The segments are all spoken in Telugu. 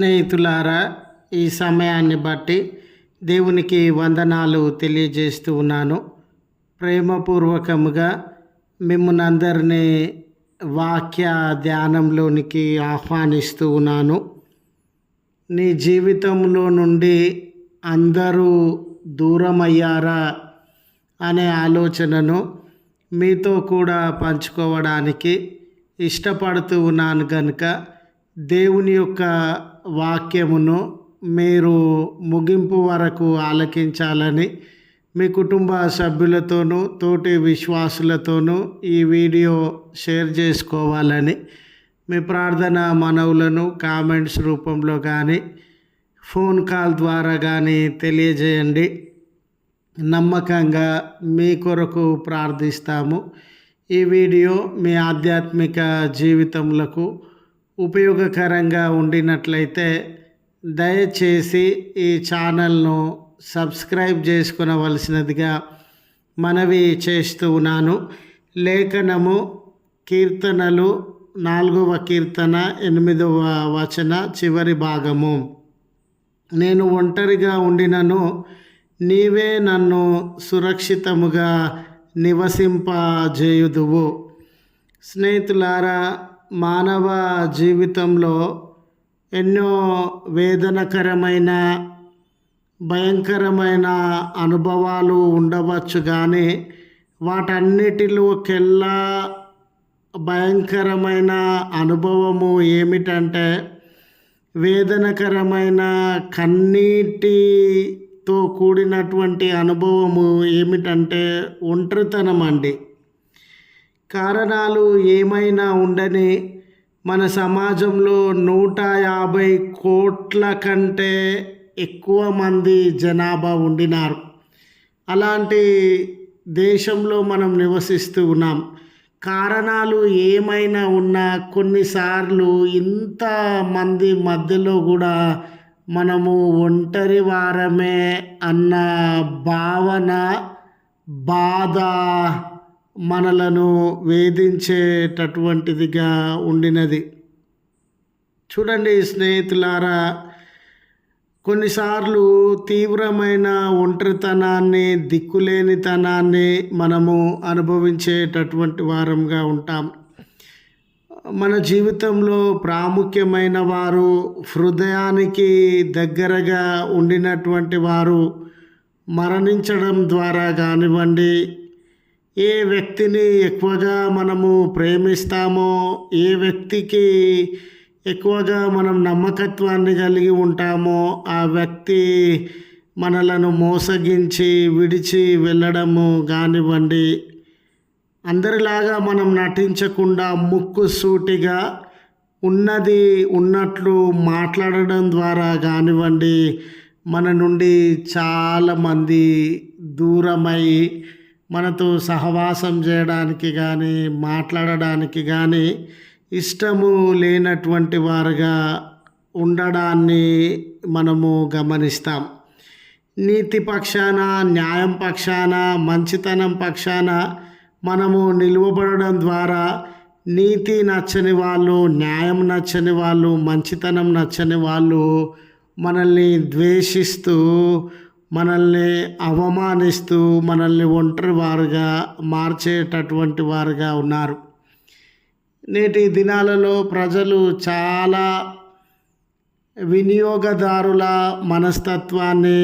స్నేహితులారా, ఈ సమయాన్ని బట్టి దేవునికి వందనాలు తెలియజేస్తూ ఉన్నాను. ప్రేమపూర్వకముగా మిమ్మల్ని అందరినీ వాక్య ధ్యానంలోనికి ఆహ్వానిస్తూ ఉన్నాను. నీ జీవితంలో నుండి అందరూ దూరమయ్యారా అనే ఆలోచనను మీతో కూడా పంచుకోవడానికి ఇష్టపడుతూ ఉన్నాను కనుక దేవుని యొక్క వాక్యమును మీరు ముగింపు వరకు ఆలకించాలని మీ కుటుంబ సభ్యులతోనూ తోటి విశ్వాసులతోనూ ఈ వీడియో షేర్ చేసుకోవాలని మీ ప్రార్థన మనవులను కామెంట్స్ రూపంలో కానీ ఫోన్ కాల్ ద్వారా కానీ తెలియజేయండి. నమ్మకంగా మీ కొరకు ప్రార్థిస్తాము. ఈ వీడియో మీ ఆధ్యాత్మిక జీవితములకు ఉపయోగకరంగా ఉండినట్లయితే దయచేసి ఈ ఛానల్ను సబ్స్క్రైబ్ చేసుకునవలసినదిగా మనవి చేస్తూ ఉన్నాను. లేఖనము కీర్తనలు 4వ కీర్తన 8వ వచన చివరి భాగము. నేను ఒంటరిగా ఉండినను నీవే నన్ను సురక్షితముగా నివసింపజేయుదువు. స్నేహితులారా, మానవ జీవితంలో ఎన్నో వేదనకరమైన భయంకరమైన అనుభవాలు ఉండవచ్చు, కానీ వాటన్నిటిలోకెల్లా భయంకరమైన అనుభవము ఏమిటంటే వేదనకరమైన కన్నీటితో కూడినటువంటి అనుభవము ఏమిటంటే ఒంటరితనం అండి. కారణాలు ఏమైనా ఉండని మన సమాజంలో 150 కోట్ల కంటే ఎక్కువ మంది జనాభా ఉండినారు. అలాంటి దేశంలో మనం నివసిస్తూ ఉన్నాం. కారణాలు ఏమైనా ఉన్నా కొన్నిసార్లు ఇంతమంది మధ్యలో కూడా మనము ఒంటరి వారమే అన్న భావన, బాధ మనలను వేధించేటటువంటిదిగా ఉండినది. చూడండి స్నేహితులారా, కొన్నిసార్లు తీవ్రమైన ఒంటరితనాన్ని, దిక్కులేనితనాన్ని మనము అనుభవించేటటువంటి వారంగా ఉంటాం. మన జీవితంలో ప్రాముఖ్యమైన వారు, హృదయానికి దగ్గరగా ఉండినటువంటి వారు మరణించడం ద్వారా కానివ్వండి, ఏ వ్యక్తిని ఎక్కువగా మనము ప్రేమిస్తామో, ఏ వ్యక్తికి ఎక్కువగా మనం నమ్మకత్వాన్ని కలిగి ఉంటామో ఆ వ్యక్తి మనలను మోసగించి విడిచి వెళ్ళడము కానివ్వండి, అందరిలాగా మనం నటించకుండా ముక్కుసూటిగా ఉన్నది ఉన్నట్లు మాట్లాడడం ద్వారా కానివ్వండి, మన నుండి చాలామంది దూరమై మనతో సహవాసం చేయడానికి కానీ మాట్లాడడానికి కానీ ఇష్టము లేనటువంటి వారుగా ఉండడాన్ని మనము గమనిస్తాం. నీతి పక్షాన, న్యాయం పక్షాన, మంచితనం పక్షాన మనము నిలువబడడం ద్వారా నీతి నచ్చని వాళ్ళు, న్యాయం నచ్చని వాళ్ళు, మంచితనం నచ్చని వాళ్ళు మనల్ని ద్వేషిస్తూ, మనల్ని అవమానిస్తూ, మనల్ని ఒంటరి వారుగా మార్చేటటువంటి వారుగా ఉన్నారు. నేటి దినాలలో ప్రజలు చాలా వినియోగదారుల మనస్తత్వాన్ని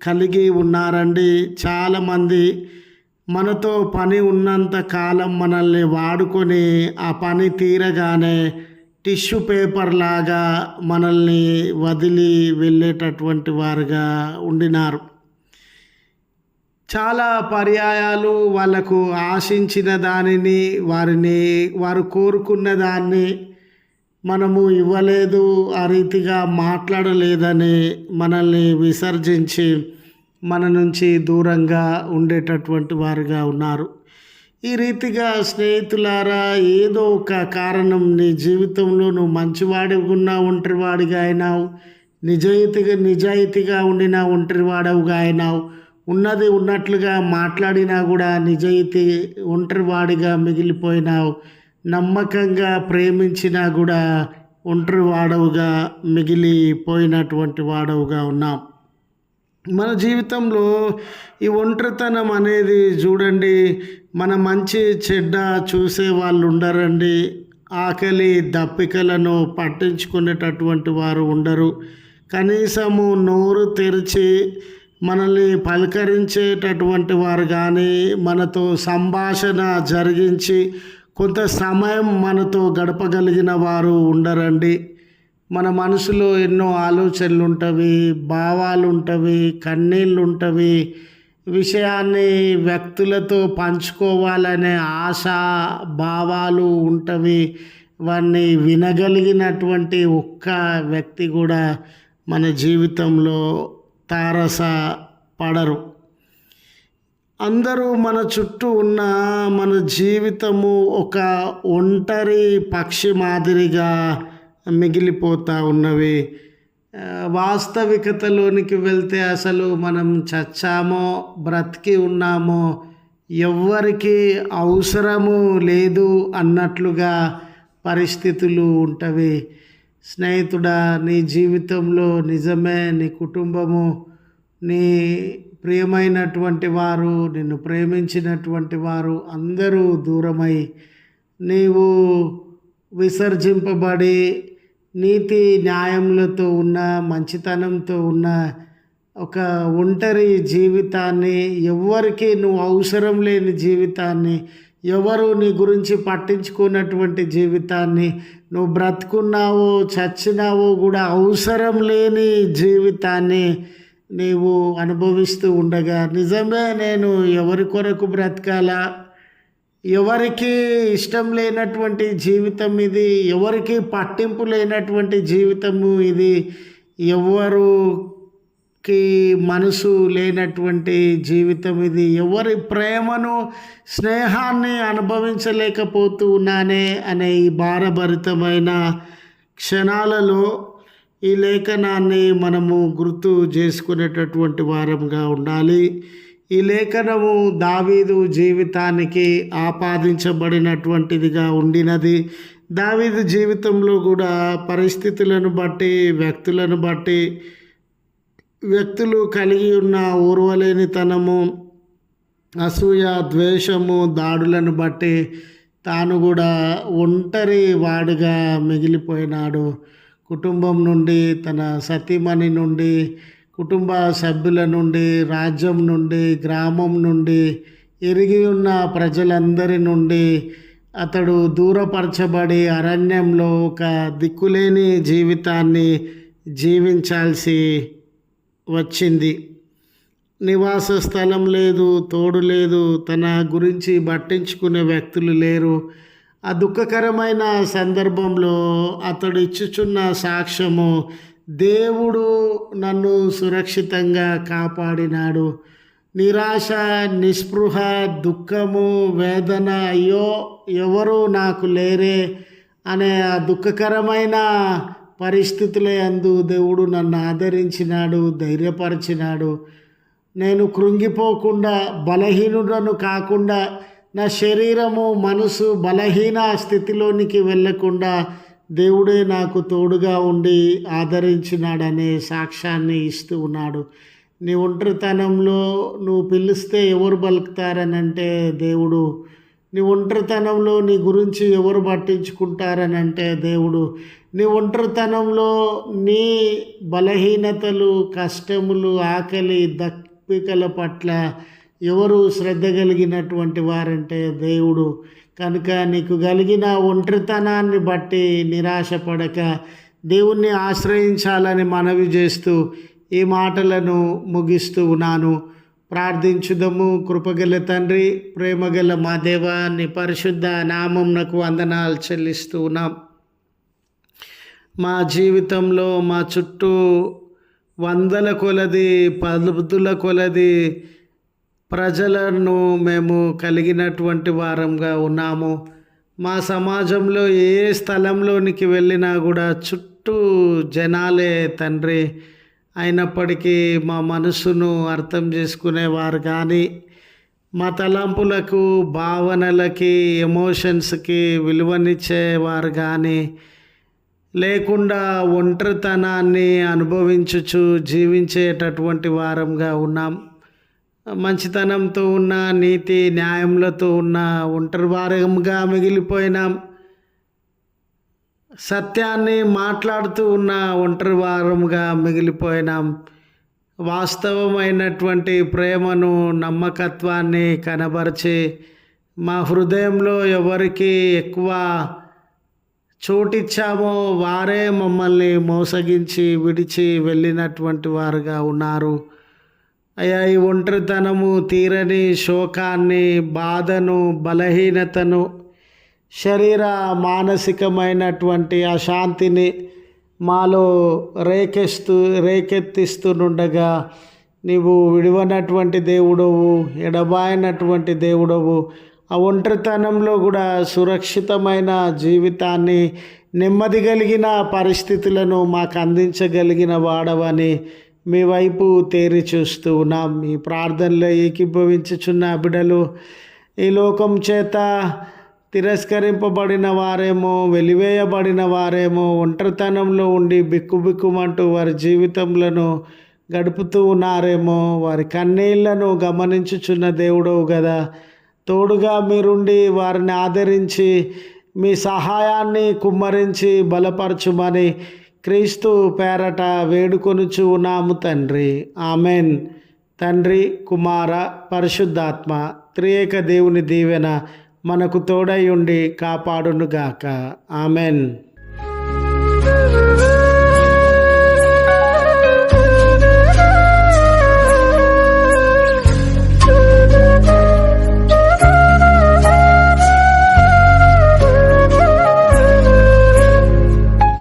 కలిగి ఉన్నారండి. చాలామంది మనతో పని ఉన్నంత కాలం మనల్ని వాడుకొని ఆ పని తీరగానే టిష్యూ పేపర్ లాగా మనల్ని వదిలి వెళ్ళేటటువంటి వారుగా ఉండినారు. చాలా పర్యాయాలు వాళ్ళకు ఆశించిన దానిని, వారు కోరుకున్న దాన్ని మనము ఇవ్వలేదు, ఆ రీతిగా మాట్లాడలేదని మనల్ని విసర్జించి మన నుంచి దూరంగా ఉండేటటువంటి వారుగా ఉన్నారు. ఈ రీతిగా స్నేహితులారా, ఏదో ఒక కారణం నీ జీవితంలో నువ్వు మంచివాడిగా ఒంటరివాడిగా అయినావు, నిజాయితీగా ఉండిన ఒంటరివాడవుగా అయినావు, ఉన్నది ఉన్నట్లుగా మాట్లాడినా కూడా నిజాయితీ ఒంటరివాడిగా మిగిలిపోయినావు, నమ్మకంగా ప్రేమించినా కూడా ఒంటరి వాడవుగా మిగిలిపోయినటువంటి వాడవుగా ఉన్నాం. మన జీవితంలో ఈ ఒంటరితనం అనేది చూడండి, మన మంచి చెడ్డ చూసే వాళ్ళు ఉండరండి. ఆకలి దప్పికలను పట్టించుకునేటటువంటి వారు ఉండరు. కనీసము నోరు తెరిచి మనల్ని పలకరించేటటువంటి వారు కానీ, మనతో సంభాషణ జరిగించి కొంత సమయం మనతో గడపగలిగిన వారు ఉండరండి. మన మనసులో ఎన్నో ఆలోచనలు ఉంటవి, భావాలు ఉంటవి, కన్నీళ్ళు ఉంటవి. విషయాన్ని వ్యక్తులతో పంచుకోవాలనే ఆశ భావాలు ఉంటవి. వాన్ని వినగలిగినటువంటి ఒక్క వ్యక్తి కూడా మన జీవితంలో తారస పడరు. అందరూ మన చుట్టూ ఉన్న మన జీవితము ఒక ఒంటరి పక్షి మాదిరిగా మిగిలిపోతూ ఉన్నవి. వాస్తవికతలోనికి వెళ్తే అసలు మనం చచ్చామో బ్రతికి ఉన్నామో ఎవ్వరికి అవసరము లేదు అన్నట్లుగా పరిస్థితులు ఉంటవి. స్నేహితుడా, నీ జీవితంలో నిజమే నీ కుటుంబము, నీ ప్రియమైనటువంటి వారు, నిన్ను ప్రేమించినటువంటి వారు అందరూ దూరమై నీవు విసర్జింపబడి నీతి న్యాయములతో ఉన్న మంచితనంతో ఉన్న ఒక ఒంటరి జీవితాన్ని, ఎవ్వరికి నువ్వు అవసరం లేని జీవితాన్ని, ఎవరు నీ గురించి పట్టించుకున్నటువంటి జీవితాన్ని, నువ్వు బ్రతుకున్నావో చచ్చినావో కూడా అవసరం లేని జీవితాన్ని నీవు అనుభవిస్తూ ఉండగా, నిజమే నేను ఎవరి కొరకు బ్రతకాలా, ఎవరికి ఇష్టం లేనటువంటి జీవితం ఇది, ఎవరికి పట్టింపు లేనటువంటి జీవితము ఇది, ఎవరికి మనసు లేనటువంటి జీవితం ఇది, ఎవరి ప్రేమను స్నేహాన్ని అనుభవించలేకపోతూ ఉన్నానే అనే ఈ భారభరితమైన క్షణాలలో ఈ లేఖనాన్ని మనము గుర్తు చేసుకునేటటువంటి వారంగా ఉండాలి. ఈ లేఖనము దావీదు జీవితానికి ఆపాదించబడినటువంటిదిగా ఉండినది. దావీదు జీవితంలో కూడా పరిస్థితులను బట్టి, వ్యక్తులను బట్టి, వ్యక్తులు కలిగి ఉన్న ఓర్వలేనితనము, అసూయ, ద్వేషము, దాడులను బట్టి తాను కూడా ఒంటరి వాడుగా మిగిలిపోయినాడు. కుటుంబం నుండి, తన సతీమణి నుండి, కుటుంబ సభ్యుల నుండి, రాజ్యం నుండి, గ్రామం నుండి, ఎరిగి ఉన్న ప్రజలందరి నుండి అతడు దూరపరచబడి అరణ్యంలో ఒక దిక్కులేని జీవితాన్ని జీవించాల్సి వచ్చింది. నివాస స్థలం లేదు, తోడు లేదు, తన గురించి పట్టించుకునే వ్యక్తులు లేరు. ఆ దుఃఖకరమైన సందర్భంలో అతడు ఇచ్చుచున్న సాక్ష్యము, దేవుడు నన్ను సురక్షితంగా కాపాడినాడు. నిరాశ, నిస్పృహ, దుఃఖము, వేదన, అయ్యో ఎవరు నాకు లేరే అనే ఆ దుఃఖకరమైన పరిస్థితుల యందు దేవుడు నన్ను ఆదరించినాడు, ధైర్యపరిచినాడు. నేను కృంగిపోకుండా, బలహీనుడను కాకుండా, నా శరీరము మనసు బలహీన స్థితిలోనికి వెళ్ళకుండా దేవుడే నాకు తోడుగా ఉండి ఆదరించినాడనే సాక్ష్యాన్ని ఇస్తూ ఉన్నాడు. నీ ఒంటరితనంలో నువ్వు పిలిస్తే ఎవరు పలుకుతారనంటే దేవుడు. నీ ఒంటరితనంలో నీ గురించి ఎవరు పట్టించుకుంటారనంటే దేవుడు. నీ ఒంటరితనంలో నీ బలహీనతలు, కష్టములు, ఆకలి, దప్పికల పట్ల ఎవరు శ్రద్ధ కలిగినటువంటి వారంటే దేవుడు. కనుక నీకు కలిగిన ఒంటరితనాన్ని బట్టి నిరాశపడక దేవుణ్ణి ఆశ్రయించాలని మనవి చేస్తూ ఈ మాటలను ముగిస్తూ ఉన్నాను. ప్రార్థించుదము. కృపగల తండ్రి, ప్రేమగల మా దేవ, నీ పరిశుద్ధ నామమునకు వందనాలు చెల్లిస్తూ ఉన్నాం. మా జీవితంలో మా చుట్టూ వందల కొలది, పదుల కొలది ప్రజలను మేము కలిగినటువంటి వారంగా ఉన్నాము. మా సమాజంలో ఏ స్థలంలోనికి వెళ్ళినా కూడా చుట్టూ జనాలే తండ్రి. అయినప్పటికీ మా మనసును అర్థం చేసుకునేవారు కానీ, మా తలంపులకు, భావనలకి, ఎమోషన్స్కి విలువనిచ్చేవారు కానీ లేకుండా ఒంటరితనాన్ని అనుభవించుచు జీవించేటటువంటి వారంగా ఉన్నాం. మంచితనంతో ఉన్న, నీతి న్యాయములతో ఉన్న ఒంటరి వారంగా మిగిలిపోయినాం. సత్యాన్ని మాట్లాడుతూ ఉన్న ఒంటరి వారంగా మిగిలిపోయినాం. వాస్తవమైనటువంటి ప్రేమను, నమ్మకత్వాన్ని కనబరిచి మా హృదయంలో ఎవరికి ఎక్కువ చోటిచ్చామో వారే మమ్మల్ని మోసగించి విడిచి వెళ్ళినటువంటి వారుగా ఉన్నారు. అయ్యా, ఈ ఒంటరితనము తీరని శోకాన్ని, బాధను, బలహీనతను, శరీర మానసికమైనటువంటి అశాంతిని మాలో రేకెత్తిస్తుండగా నీవు విడివనటువంటి దేవుడవు, ఎడబాయనటువంటి దేవుడవు. ఆ ఒంటరితనంలో కూడా సురక్షితమైన జీవితాన్ని, నెమ్మది కలిగిన పరిస్థితులను మాకు అందించగలిగిన వాడవని మీ వైపు తేరి చూస్తూ ఉన్నాం. ఈ ప్రార్థనలో ఏకీభవించుచున్న బిడ్డలు ఈ లోకం చేత తిరస్కరింపబడిన వారేమో, వెలివేయబడిన వారేమో, ఒంటరితనంలో ఉండి బిక్కుబిక్కుమంటూ వారి జీవితంలో గడుపుతూ ఉన్నారేమో, వారి కన్నీళ్లను గమనించుచున్న దేవుడవు కదా. తోడుగా మీరుండి వారిని ఆదరించి మీ సహాయాన్ని కుమ్మరించి బలపరచుమని క్రీస్తు పేరట వేడుకొనుచు ఉన్నాము తండ్రి. ఆమెన్. తండ్రి, కుమార, పరిశుద్ధాత్మ త్రియేక దేవుని దీవెన మనకు తోడై ఉండి కాపాడునుగాక. ఆమెన్.